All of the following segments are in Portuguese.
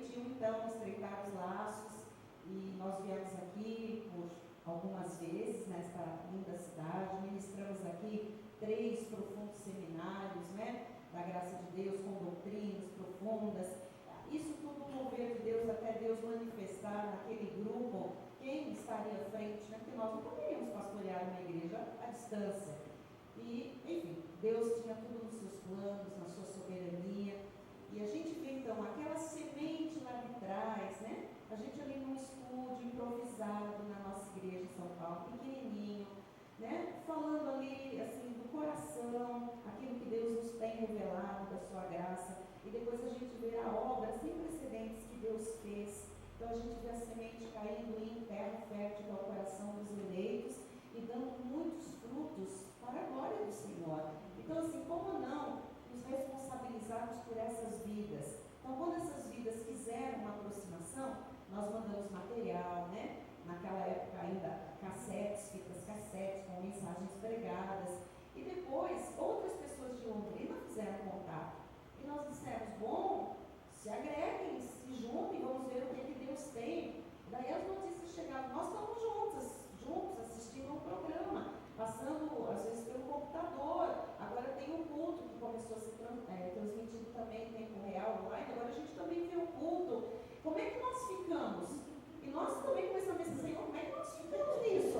permitiu então estreitar os laços e nós viemos aqui por algumas vezes nesta linda cidade, ministramos aqui 3 profundos seminários, né, da graça de Deus, com doutrinas profundas, isso tudo o mover de Deus até Deus manifestar naquele grupo quem estaria à frente, né, porque nós não poderíamos pastorear uma igreja à distância. E, enfim, Deus tinha tudo nos seus planos, na sua soberania. E a gente vê então aquela semente lá de trás, né? A gente ali num estúdio improvisado na nossa igreja em São Paulo, pequenininho, né? Falando ali assim do coração, aquilo que Deus nos tem revelado da sua graça. E depois a gente vê a obra sem precedentes que Deus fez. Então a gente vê a semente caindo em terra fértil ao coração dos eleitos e dando muitos frutos para a glória do Senhor. Então assim, como não nos responsabilizarmos por essas vidas? Então quando essas vidas quiseram uma aproximação, nós mandamos material, né? Naquela época ainda cassetes, fitas cassetes com mensagens pregadas. E depois outras pessoas de Londrina fizeram contato. E nós dissemos, bom, se agreguem, se juntem, vamos ver o que Deus tem. Daí as notícias chegaram, nós estamos juntos assistindo um programa, passando às vezes pelo computador. Agora tem um culto que começou a ser transmitido também em tempo real online, agora a gente também vê o culto. Como é que nós ficamos? E nós também começamos a pensar, Senhor, como é que nós ficamos nisso?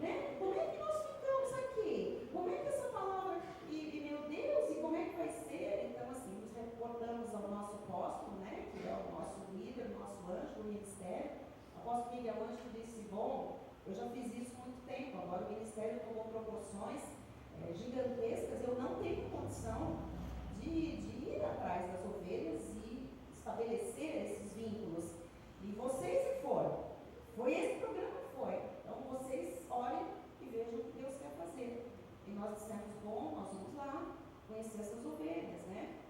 Né? Como é que nós ficamos aqui? Como é que essa palavra, e meu Deus, e como é que vai ser? Então assim, nos reportamos ao nosso apóstolo, né, que é o nosso líder, o nosso anjo do ministério. O apóstolo Miguel Anjo disse, bom, eu já fiz isso há muito tempo, agora o ministério tomou proporções gigantescas, eu não tenho condição de ir atrás das ovelhas e estabelecer esses vínculos. E vocês que foram, foi esse programa que foi. Então vocês olhem e vejam o que Deus quer fazer. E nós dissemos, bom, nós vamos lá conhecer essas ovelhas, né?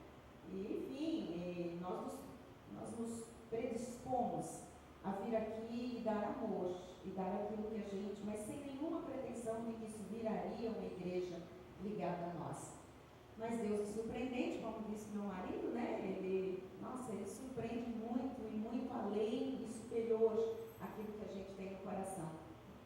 E enfim, nós nos predispomos a vir aqui e dar amor, e dar aquilo que a gente, mas sem nenhuma pretensão de que isso viraria uma igreja ligada a nós. Mas Deus é surpreendente, como disse meu marido, né? Ele surpreende muito e muito além e superior àquilo que a gente tem no coração.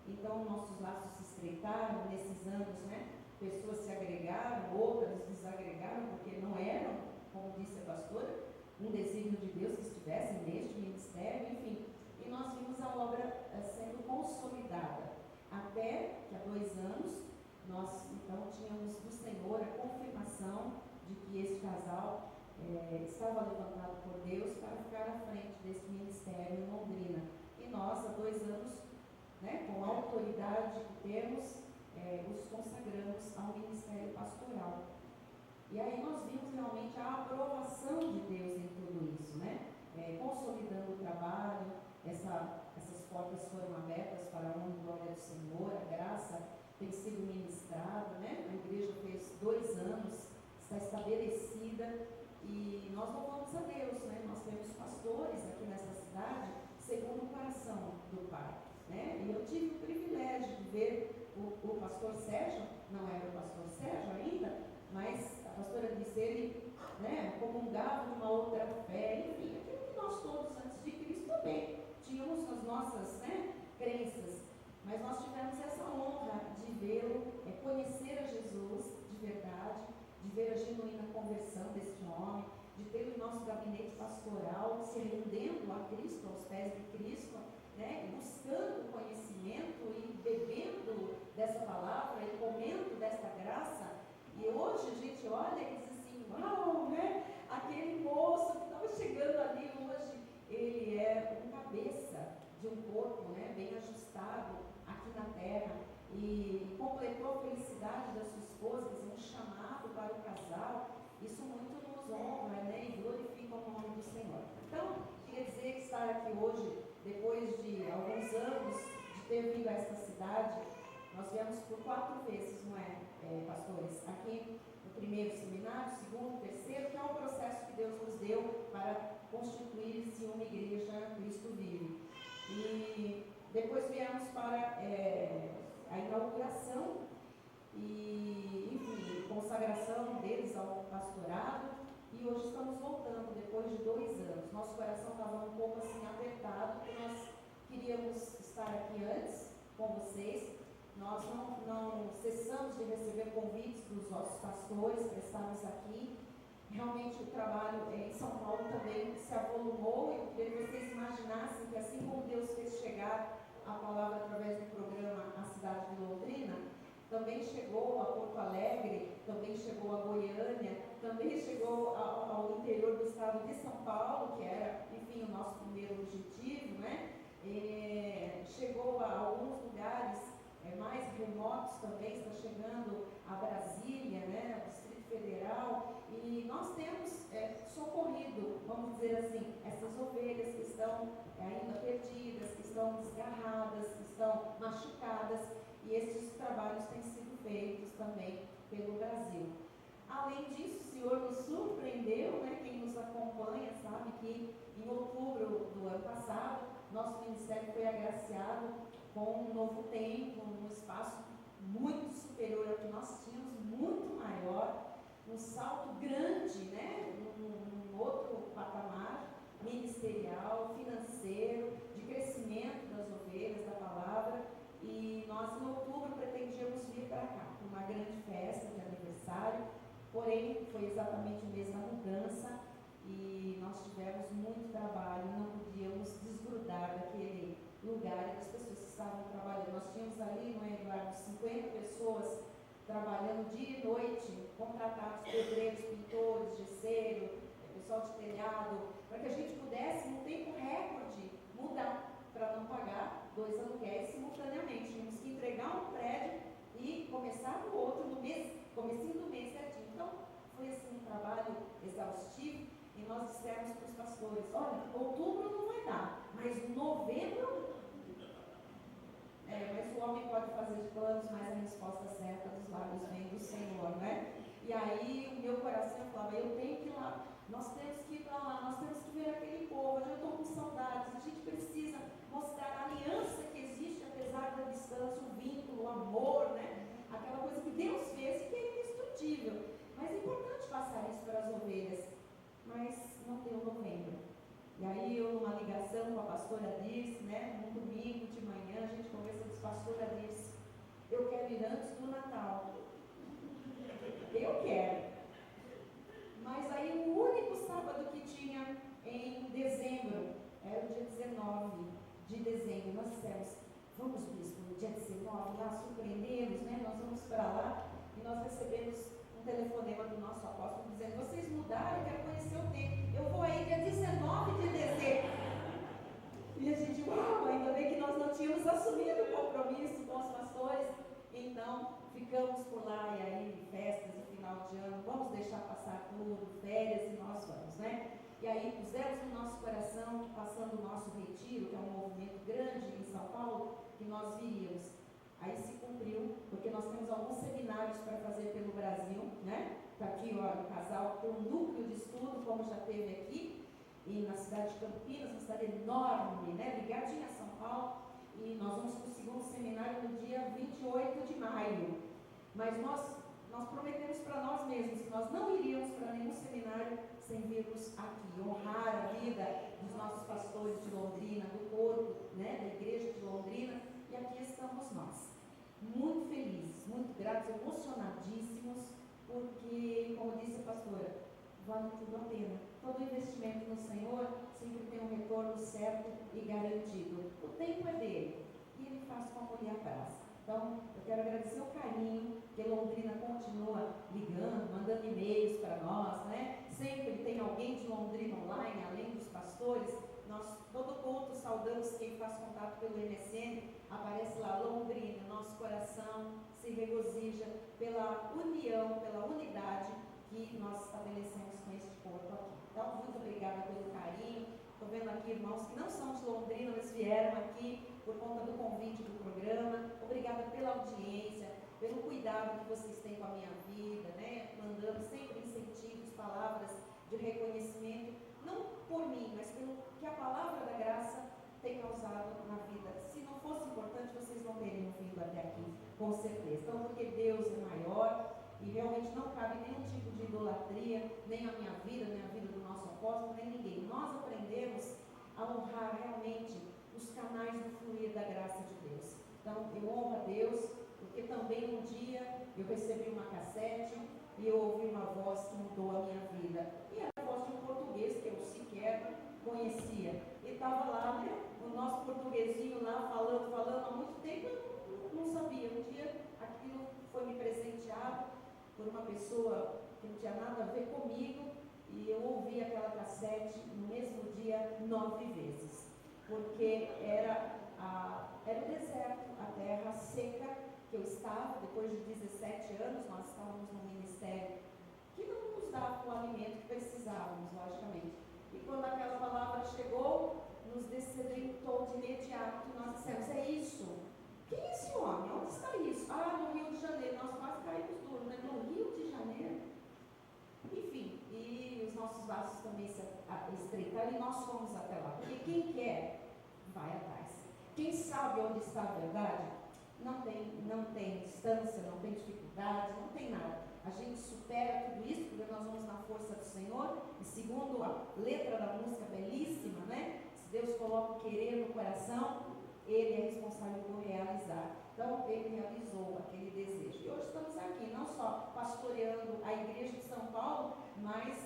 Então, nossos laços se estreitaram nesses anos, né? Pessoas se agregaram, outras desagregaram, porque não eram, como disse a pastora, um desígnio de Deus que estivessem neste ministério, enfim. E nós vimos a obra sendo consolidada, até que há 2 anos, nós então tínhamos do Senhor a confirmação de que esse casal estava levantado por Deus para ficar à frente desse ministério em Londrina. E nós, há 2 anos, né, com a autoridade que temos, os consagramos ao ministério pastoral. E aí nós vimos realmente a aprovação de Deus em tudo isso, né? Consolidando o trabalho, essas portas foram abertas para a honra e glória do Senhor, a graça tem sido ministrada, né? A igreja fez 2 anos, está estabelecida e nós louvamos a Deus, né? Nós temos pastores aqui nessa cidade segundo o coração do Pai, né? E eu tive o privilégio de ver o pastor Sérgio, não era o pastor Sérgio ainda, mas a pastora disse, ele, né, comungava de uma outra fé, enfim, aquilo que nós todos antes de Cristo também tínhamos as nossas, né, crenças, mas nós tivemos essa honra de vê-lo, conhecer a Jesus de verdade, de ver a genuína conversão deste homem, de ter o nosso gabinete pastoral se rendendo a Cristo, aos pés de Cristo, né, buscando conhecimento e bebendo dessa palavra e comendo desta graça. E hoje a gente olha e diz assim, uau, né? Aquele moço que estava chegando ali hoje, ele é um cabeça de um corpo, né, bem ajustado aqui na terra e completou a felicidade da sua esposa, quer dizer, um chamado para o casal. Isso muito nos honra, né, e glorifica o nome do Senhor. Então, queria dizer que estar aqui hoje, depois de alguns anos de ter vindo a esta cidade, nós viemos por 4 vezes, não é, pastores? Aqui no primeiro seminário, segundo, terceiro, que é um processo que Deus nos deu para constituir-se uma igreja Cristo vive. E depois viemos para a inauguração e, enfim, consagração deles ao pastorado. E hoje estamos voltando, depois de 2 anos. nosso coração estava um pouco assim apertado, porque nós queríamos estar aqui antes com vocês. Nós não cessamos de receber convites dos nossos pastores para estarmos aqui. Realmente o trabalho em São Paulo também se avolumou. Eu queria que vocês imaginassem que assim como Deus fez chegar a palavra através do programa A Cidade de Londrina, também chegou a Porto Alegre, também chegou a Goiânia, também chegou ao interior do estado de São Paulo, que era, enfim, o nosso primeiro objetivo, né? Chegou a alguns lugares mais remotos também, está chegando a Brasília, né? O Distrito Federal, e nós temos socorrido, vamos dizer assim, essas ovelhas que estão ainda perdidas, que estão desgarradas, que estão machucadas, e esses trabalhos têm sido feitos também pelo Brasil. Além disso, o Senhor nos surpreendeu, né? Quem nos acompanha sabe que em outubro do ano passado, nosso ministério foi agraciado com um novo templo, um espaço muito superior ao que nós tínhamos, muito maior, um salto grande, né? Um outro patamar ministerial, financeiro, de crescimento das ovelhas, da palavra. E nós em outubro pretendíamos vir para cá, para uma grande festa de aniversário, porém foi exatamente o mês da mudança e nós tivemos muito trabalho, não podíamos desgrudar daquele lugar e das pessoas que estavam trabalhando. Nós tínhamos ali, não é, Eduardo, 50 pessoas trabalhando dia e noite, contratados, pedreiros, pintores, gesseiro, pessoal de telhado, para que a gente pudesse, num tempo recorde, mudar, para não pagar 2 aluguéis simultaneamente. Tínhamos que entregar um prédio e começar no outro no mês, comecinho do mês certinho. Então, foi assim um trabalho exaustivo e nós dissemos para os pastores, olha, outubro não vai dar, mas novembro, mas o homem pode fazer de planos, mas a resposta certa dos lábios vem do Senhor, né? E aí o meu coração falava, eu tenho que ir lá, nós temos que ir para lá, nós temos que ver aquele povo, eu estou com saudades, a gente precisa mostrar a aliança que existe apesar da distância, o vínculo, o amor, né? Aquela coisa que Deus fez e que é indestrutível. Mas é importante passar isso para as ovelhas, mas não deu novembro. E aí eu, numa ligação com a pastora Dirce, né, num domingo de manhã, a gente conversando com a pastora Dirce, eu quero ir antes do Natal. Eu quero. Mas aí o único sábado que tinha em dezembro, era o dia 19 de dezembro, nós dissemos, vamos bispo, no dia 19, lá surpreendemos, né? Nós vamos para lá e nós recebemos um telefonema do nosso apóstolo dizendo, vocês mudaram, eu quero conhecer o tempo, eu vou aí dia 19 de dezembro. E a gente, uau, ainda bem que nós não tínhamos assumido o compromisso com os pastores, então ficamos por lá, e aí festas e final de ano, vamos deixar passar tudo, férias e nós vamos, né? E aí pusemos no nosso coração, passando o nosso retiro, que é um movimento grande em São Paulo, que nós viríamos. Aí se cumpriu, porque nós temos alguns seminários para fazer pelo Brasil, né? Está aqui, olha, o casal tem um núcleo de estudo, como já teve aqui, e na cidade de Campinas, uma cidade enorme, né? Ligadinha a São Paulo, e nós vamos para o segundo seminário no dia 28 de maio. Mas nós prometemos para nós mesmos que nós não iríamos para nenhum seminário sem virmos aqui, honrar a vida dos nossos pastores de Londrina, do corpo, né, da igreja de Londrina, e aqui estamos nós, muito felizes, muito gratos, emocionadíssimos, porque, como disse a pastora, vale tudo a pena. Todo investimento no Senhor sempre tem um retorno certo e garantido. O tempo é dele, e ele faz como lhe apraz. Então, eu quero agradecer o carinho que Londrina continua ligando, mandando e-mails para nós, né? Sempre tem alguém de Londrina online, além dos pastores. Nós, todo culto, saudamos quem faz contato pelo MSN, aparece lá Londrina, nosso coração se regozija pela união, pela unidade que nós estabelecemos com este corpo aqui. Então, muito obrigada pelo carinho. Estou vendo aqui irmãos que não são de Londrina, mas vieram aqui por conta do convite do programa. Obrigada pela audiência, pelo cuidado que vocês têm com a minha vida, né? Mandando sempre incentivos, palavras de reconhecimento, não por mim, mas pelo que a palavra da graça tem causado na vida. Se não fosse importante, vocês não teriam vindo até aqui, com certeza. Então, porque Deus é maior e realmente não cabe nenhum tipo de idolatria, nem a minha vida, nem a vida do nosso apóstolo, nem ninguém. Nós aprendemos a honrar realmente os canais do fluir da graça de Deus. Então, eu honro a Deus, porque também um dia eu recebi uma cassete e eu ouvi uma voz que mudou a minha vida. E era a voz de um português que eu sequer conhecia. E estava lá, né, o nosso portuguesinho lá falando há muito tempo, eu não sabia. Um dia aquilo foi me presenteado por uma pessoa que não tinha nada a ver comigo, e eu ouvi aquela cassete no mesmo dia 9 vezes, porque era o deserto, a terra seca que eu estava. Depois de 17 anos, nós estávamos no ministério que não nos dava o alimento que precisávamos, logicamente. E quando aquela palavra chegou, nos descedentou de imediato, e nós dissemos: é isso? Quem é esse homem? Onde está isso? No Rio de Janeiro. Nós quase caímos duro, né? No Rio de Janeiro. Enfim, e os nossos vasos também se estreitaram e nós fomos até lá. Porque quem quer, vai atrás. Quem sabe onde está a verdade, não tem distância, não tem dificuldade, não tem nada. A gente supera tudo isso, porque nós vamos na força do Senhor, e segundo a letra da música belíssima, né? Se Deus coloca o querer no coração, Ele é responsável por realizar. Então, Ele realizou aquele desejo. E hoje estamos aqui, não só pastoreando a igreja de São Paulo, mas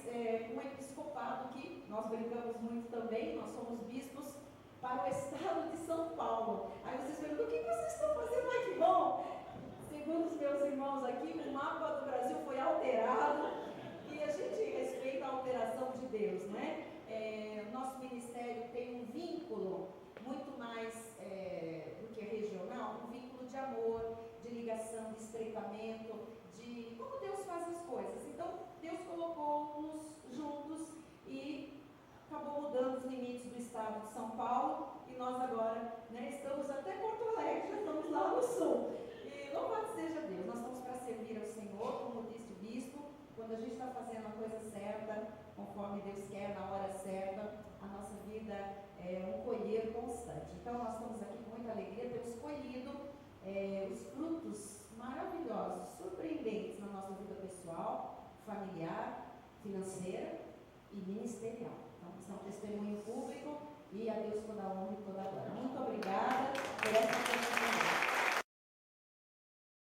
com o episcopado, que nós brincamos muito também. Nós somos bispos para o estado de São Paulo. Aí vocês perguntam: o que vocês estão fazendo? Ai, que bom! Segundo os meus irmãos aqui, o mapa do Brasil foi alterado, e a gente respeita a alteração de Deus, né? Nosso ministério tem um vínculo muito mais do que regional, um vínculo de amor, de ligação, de estreitamento, de como Deus faz as coisas. Então, Deus colocou-nos juntos e acabou mudando os limites do estado de São Paulo, e nós agora, né, estamos até Porto Alegre, já estamos lá no sul. E louvado seja Deus, nós estamos para servir ao Senhor, como disse o bispo. Quando a gente está fazendo a coisa certa, conforme Deus quer, na hora certa, a nossa vida é um colher constante. Então, nós estamos aqui com muita alegria, temos colhido os frutos maravilhosos, surpreendentes na nossa vida pessoal, familiar, financeira e ministerial. Então, isso é um testemunho público, e a Deus toda a honra e toda a glória. Muito obrigada por essa oportunidade.